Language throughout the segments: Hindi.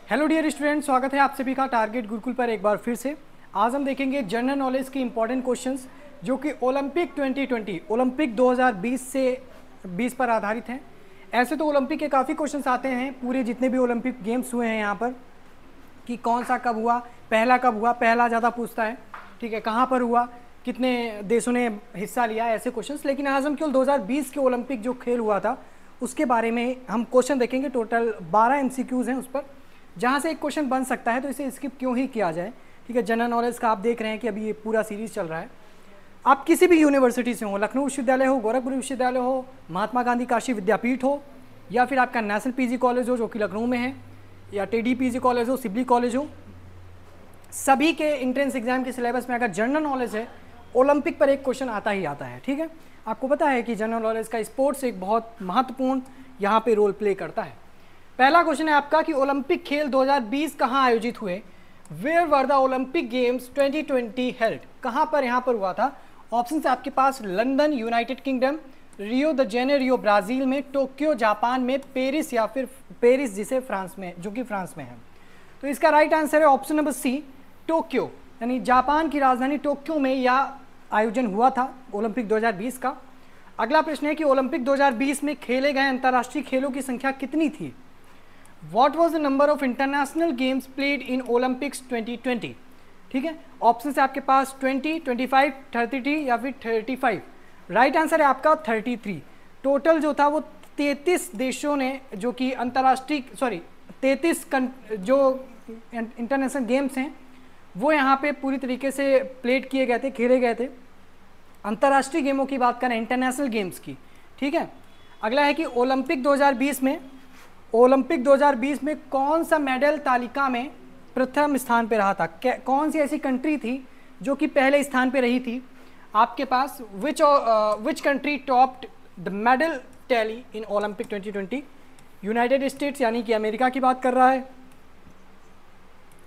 हेलो डियर स्टूडेंट, स्वागत है आप सभी का टारगेट गुरुकुल पर एक बार फिर से। आज हम देखेंगे जनरल नॉलेज के इंपॉर्टेंट क्वेश्चंस जो कि ओलंपिक 2020 ओलंपिक 2020 से 20 पर आधारित हैं। ऐसे तो ओलंपिक के काफ़ी क्वेश्चंस आते हैं, पूरे जितने भी ओलंपिक गेम्स हुए हैं यहाँ पर, कि कौन सा कब हुआ, पहला कब हुआ, पहला ज़्यादा पूछता है, ठीक है, कहाँ पर हुआ, कितने देशों ने हिस्सा लिया, ऐसे क्वेश्चंस। लेकिन आज हम केवल 2020 के ओलंपिक जो खेल हुआ था उसके बारे में हम क्वेश्चन देखेंगे। टोटल 12 MCQs हैं उस पर, जहाँ से एक क्वेश्चन बन सकता है, तो इसे स्किप क्यों ही किया जाए, ठीक है। जनरल नॉलेज का आप देख रहे हैं कि अभी ये पूरा सीरीज चल रहा है। आप किसी भी यूनिवर्सिटी से हो, लखनऊ विश्वविद्यालय हो, गोरखपुर विश्वविद्यालय हो, महात्मा गांधी काशी विद्यापीठ हो, या फिर आपका नेशनल पीजी कॉलेज हो जो कि लखनऊ में है, या टेडी पीजी कॉलेज हो, सिबली कॉलेज हो, सभी के एंट्रेंस एग्जाम के सिलेबस में अगर जनरल नॉलेज है, ओलंपिक पर एक क्वेश्चन आता ही आता है, ठीक है। आपको पता है कि जनरल नॉलेज का स्पोर्ट्स एक बहुत महत्वपूर्ण यहाँ पे रोल प्ले करता है। पहला क्वेश्चन है आपका कि ओलंपिक खेल 2020 कहाँ आयोजित हुए। Where were the Olympic games 2020 held. कहाँ पर यहाँ पर हुआ था। ऑप्शन है आपके पास London United Kingdom, Rio de Janeiro Brazil में, टोक्यो जापान में, पेरिस या फिर पेरिस जिसे फ्रांस में, जो कि फ्रांस में है। तो इसका राइट आंसर है ऑप्शन नंबर सी, टोक्यो, यानी जापान की राजधानी टोक्यो में यह आयोजन हुआ था ओलंपिक 2020 का। अगला प्रश्न है कि ओलंपिक 2020 में खेले गए अंतर्राष्ट्रीय खेलों की संख्या कितनी थी। What was the number of international games played in Olympics 2020? ठीक है, ऑप्शन है आपके पास 20, 25, 33 या फिर 35। राइट आंसर है आपका 33। टोटल जो था वो 33 देशों ने, जो कि अंतर्राष्ट्रीय 33 जो इंटरनेशनल गेम्स हैं वो यहाँ पे पूरी तरीके से प्लेड किए गए थे, खेले गए थे। अंतर्राष्ट्रीय गेमों की बात करें, इंटरनेशनल गेम्स की, ठीक है। अगला है कि ओलंपिक 2020 में कौन सा मेडल तालिका में प्रथम स्थान पे रहा था। कौन सी ऐसी कंट्री थी जो कि पहले स्थान पे रही थी। आपके पास which country topped the medal tally in Olympic 2020। United States यानी कि अमेरिका की बात कर रहा है,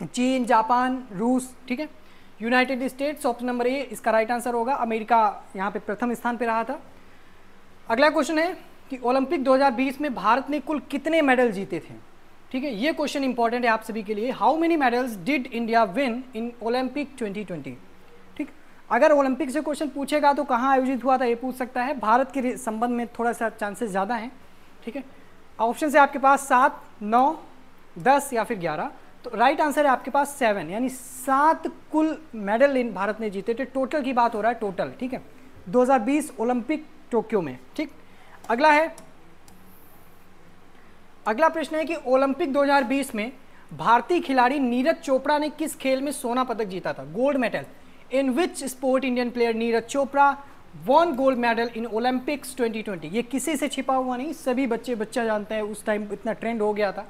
चीन, जापान, रूस, ठीक है। United states option number A इसका राइट आंसर होगा। अमेरिका यहाँ पे प्रथम स्थान पे रहा था। अगला क्वेश्चन है कि ओलंपिक 2020 में भारत ने कुल कितने मेडल जीते थे, ठीक है। ये क्वेश्चन इंपॉर्टेंट है आप सभी के लिए। How many medals did India win in Olympic 2020। ठीक, अगर ओलंपिक से क्वेश्चन पूछेगा तो कहाँ आयोजित हुआ था ये पूछ सकता है। भारत के संबंध में थोड़ा सा चांसेस ज़्यादा हैं, ठीक है। ऑप्शन है आपके पास 7, 9, 10 या फिर 11। तो राइट आंसर है आपके पास 7, यानी 7 कुल मेडल इन भारत ने जीते थे। टोटल की बात हो रहा है, टोटल, ठीक है, 2020 ओलंपिक टोक्यो में, ठीक। अगला प्रश्न है कि ओलंपिक 2020 में भारतीय खिलाड़ी नीरज चोपड़ा ने किस खेल में सोना पदक जीता था, gold medal. In which sport Indian player Neeraj Chopra won gold medal in Olympics 2020। ये किसी से छिपा हुआ नहीं, सभी बच्चा जानते हैं। उस टाइम इतना ट्रेंड हो गया था,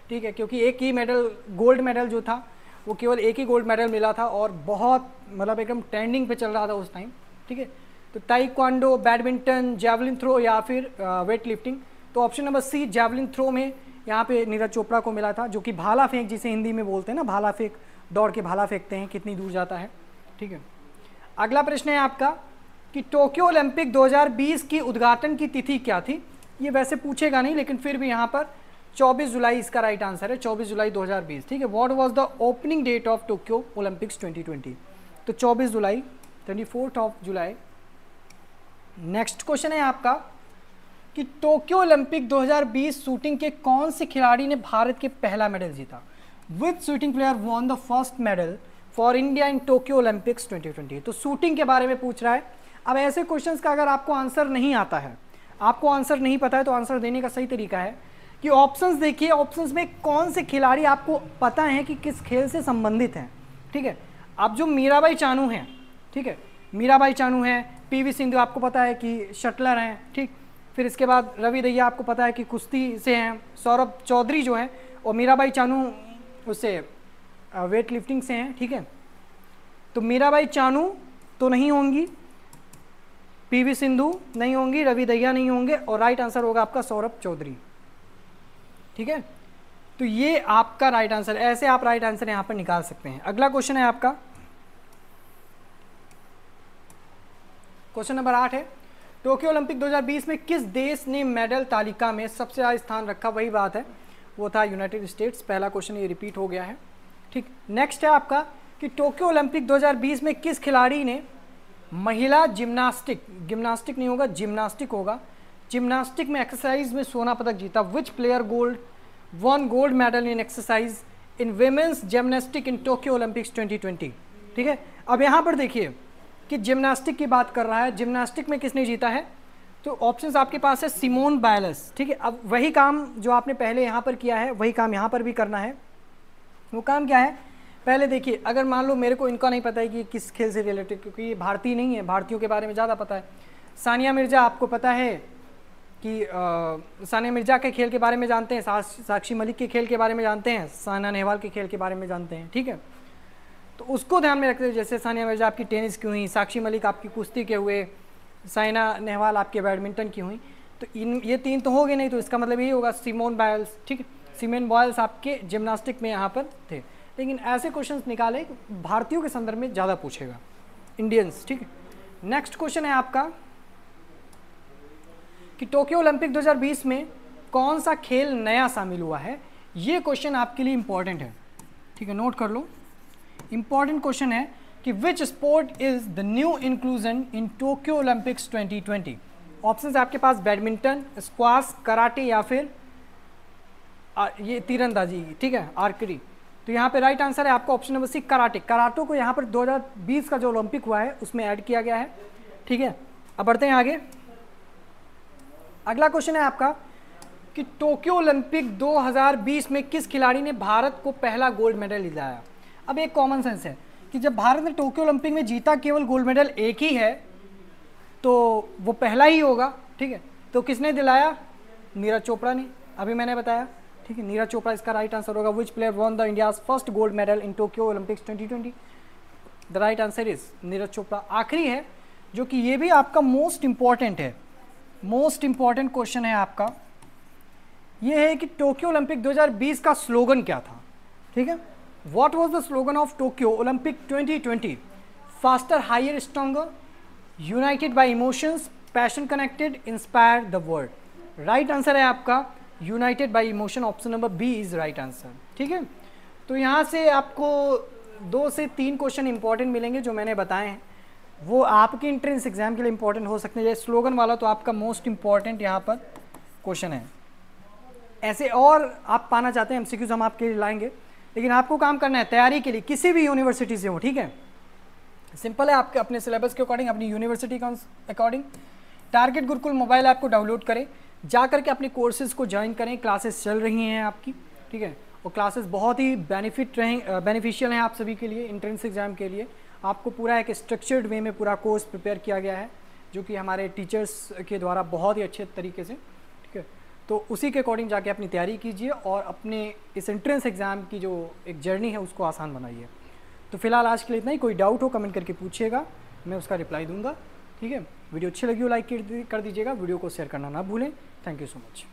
ठीक है, क्योंकि एक ही मेडल, गोल्ड मेडल जो था वो केवल एक ही गोल्ड मेडल मिला था और बहुत मतलब एकदम ट्रेंडिंग पे चल रहा था उस टाइम, ठीक है। तो ताइक्वांडो, बैडमिंटन, जैवलिन थ्रो या फिर वेट लिफ्टिंग। तो option number C javelin throw में यहाँ पे नीरज चोपड़ा को मिला था, जो कि भाला फेंक जिसे हिंदी में बोलते हैं ना, भाला फेंक, दौड़ के भाला फेंकते हैं, कितनी दूर जाता है, ठीक है। अगला प्रश्न है आपका कि टोक्यो ओलंपिक 2020 की उद्घाटन की तिथि क्या थी। ये वैसे पूछेगा नहीं, लेकिन फिर भी यहाँ पर 24 जुलाई इसका राइट आंसर है, 24 जुलाई 2020, ठीक है। What was the opening date of Tokyo Olympics 2020। तो 24 जुलाई, 24 ऑफ जुलाई। नेक्स्ट क्वेश्चन है आपका कि टोक्यो ओलंपिक 2020 शूटिंग के कौन से खिलाड़ी ने भारत के पहला मेडल जीता। Which shooting player won the first medal for India in Tokyo Olympics 2020। तो शूटिंग के बारे में पूछ रहा है। अब ऐसे क्वेश्चंस का अगर आपको आंसर नहीं आता है, आपको आंसर नहीं पता है, तो आंसर देने का सही तरीका है कि ऑप्शंस देखिए, ऑप्शंस में कौन से खिलाड़ी आपको पता है कि किस खेल से संबंधित हैं, ठीक है। अब जो मीराबाई चानू हैं, ठीक है, मीराबाई चानू हैं, पीवी सिंधु आपको पता है कि शटलर हैं, ठीक। फिर इसके बाद रवि दहिया आपको पता है कि कुश्ती से हैं, सौरभ चौधरी जो हैं, और मीराबाई चानू उससे वेट लिफ्टिंग से हैं, ठीक है। तो मीराबाई चानू तो नहीं होंगी, पीवी सिंधु नहीं होंगी, रवि दहिया नहीं होंगे, और राइट आंसर होगा आपका सौरभ चौधरी, ठीक है। तो ये आपका राइट आंसर, ऐसे आप राइट आंसर यहां पर निकाल सकते हैं। अगला क्वेश्चन है आपका, क्वेश्चन नंबर 8 है टोक्यो ओलंपिक 2020 में किस देश ने मेडल तालिका में सबसे ज़्यादा स्थान रखा। वही बात है, वो था यूनाइटेड स्टेट्स। पहला क्वेश्चन ये रिपीट हो गया है। ठीक, नेक्स्ट है आपका कि टोक्यो ओलंपिक 2020 में किस खिलाड़ी ने महिला जिम्नास्टिक नहीं होगा, जिम्नास्टिक होगा, जिम्नास्टिक में एक्सरसाइज में सोना पदक जीता। विच player one gold medal in exercise in women's gymnastic in Tokyo Olympics 2020। ठीक है, अब यहाँ पर देखिए कि जिम्नास्टिक की बात कर रहा है, जिम्नास्टिक में किसने जीता है, तो ऑप्शंस आपके पास है सिमोन बाइल्स। ठीक है, अब वही काम जो आपने पहले यहाँ पर किया है वही काम यहाँ पर भी करना है। वो काम क्या है, पहले देखिए, अगर मान लो मेरे को इनका नहीं पता है कि किस खेल से रिलेटेड, क्योंकि ये भारतीय नहीं है, भारतीयों के बारे में ज़्यादा पता है। सानिया मिर्जा आपको पता है कि सानिया मिर्जा के खेल के बारे में जानते हैं, साक्षी मलिक के खेल के बारे में जानते हैं, साइना नेहवाल के खेल के बारे में जानते हैं। ठीक है, तो उसको ध्यान में रखते हुए, जैसे सानिया मिर्जा आपकी टेनिस की हुई, साक्षी मलिक आपकी कुश्ती के हुए, साइना नेहवाल आपके बैडमिंटन की हुई, तो ये तीन तो हो गए, नहीं तो इसका मतलब यही होगा सिमोन बाइल्स। ठीक है, सिमोन बाइल्स आपके जिम्नास्टिक में यहाँ पर थे। लेकिन ऐसे क्वेश्चंस निकाले भारतीयों के संदर्भ में ज़्यादा पूछेगा, इंडियंस। ठीक है, नेक्स्ट क्वेश्चन है आपका कि टोक्यो ओलंपिक 2020 में कौन सा खेल नया शामिल हुआ है। ये क्वेश्चन आपके लिए इंपॉर्टेंट है। ठीक है, नोट कर लो, इंपॉर्टेंट क्वेश्चन है कि which sport is the new inclusion in Tokyo Olympics 2020। Options आपके पास बैडमिंटन, स्क्वाश, कराटे या फिर ये तीरंदाजी। ठीक है, आर्चरी। तो यहाँ पे राइट आंसर है आपका ऑप्शन नंबर सी, कराटे। कराटो को यहाँ पर 2020 का जो ओलंपिक हुआ है उसमें ऐड किया गया है। ठीक है, अब बढ़ते हैं आगे। अगला क्वेश्चन है आपका कि टोक्यो ओलंपिक 2020 में किस खिलाड़ी ने भारत को पहला गोल्ड मेडल दिलाया। अब एक कॉमन सेंस है कि जब भारत ने टोक्यो ओलंपिक में जीता केवल गोल्ड मेडल एक ही है तो वो पहला ही होगा। ठीक है, तो किसने दिलाया, नीरज चोपड़ा ने, अभी मैंने बताया। ठीक है, नीरज चोपड़ा इसका राइट आंसर होगा। विच player won the India's first gold medal in Tokyo Olympics 2020। The right answer is Neeraj Chopra. आखिरी है जो कि ये भी आपका मोस्ट इंपॉर्टेंट है, मोस्ट इंपॉर्टेंट क्वेश्चन है आपका, ये है कि टोक्यो ओलंपिक 2020 का स्लोगन क्या था। ठीक है, what was the slogan of Tokyo Olympic 2020। Faster, higher, stronger, united by emotions, passion connected, inspire the world. Right answer है आपका united by emotion, option number B is right answer. ठीक है, तो यहाँ से आपको 2 से 3 क्वेश्चन इंपॉर्टेंट मिलेंगे जो मैंने बताए हैं, वो आपके एंट्रेंस एग्जाम के लिए इंपॉर्टेंट हो सकते हैं। जैसे स्लोगन वाला तो आपका मोस्ट इंपॉर्टेंट यहाँ पर क्वेश्चन है। ऐसे और आप पाना चाहते हैं एमसीक्यूज हम आपके लिए लाएंगे, लेकिन आपको काम करना है तैयारी के लिए किसी भी यूनिवर्सिटी से हो। ठीक है, सिंपल है, आपके अपने सिलेबस के अकॉर्डिंग, अपनी यूनिवर्सिटी के according target Gurukul mobile app को डाउनलोड करें, जा करके अपने कोर्सेज को ज्वाइन करें। क्लासेस चल रही हैं आपकी। ठीक है, और क्लासेस बहुत ही बेनिफिशियल हैं आप सभी के लिए। एंट्रेंस एग्जाम के लिए आपको पूरा एक स्ट्रक्चर्ड वे में पूरा कोर्स प्रिपेयर किया गया है, जो कि हमारे टीचर्स के द्वारा बहुत ही अच्छे तरीके से। ठीक है, तो उसी के अकॉर्डिंग जाके अपनी तैयारी कीजिए और अपने इस एंट्रेंस एग्ज़ाम की जो एक जर्नी है उसको आसान बनाइए। तो फिलहाल आज के लिए इतना ही। कोई डाउट हो कमेंट करके पूछिएगा, मैं उसका रिप्लाई दूंगा। ठीक है, वीडियो अच्छी लगी हो लाइक कर दीजिएगा, वीडियो को शेयर करना ना भूलें। Thank you so much.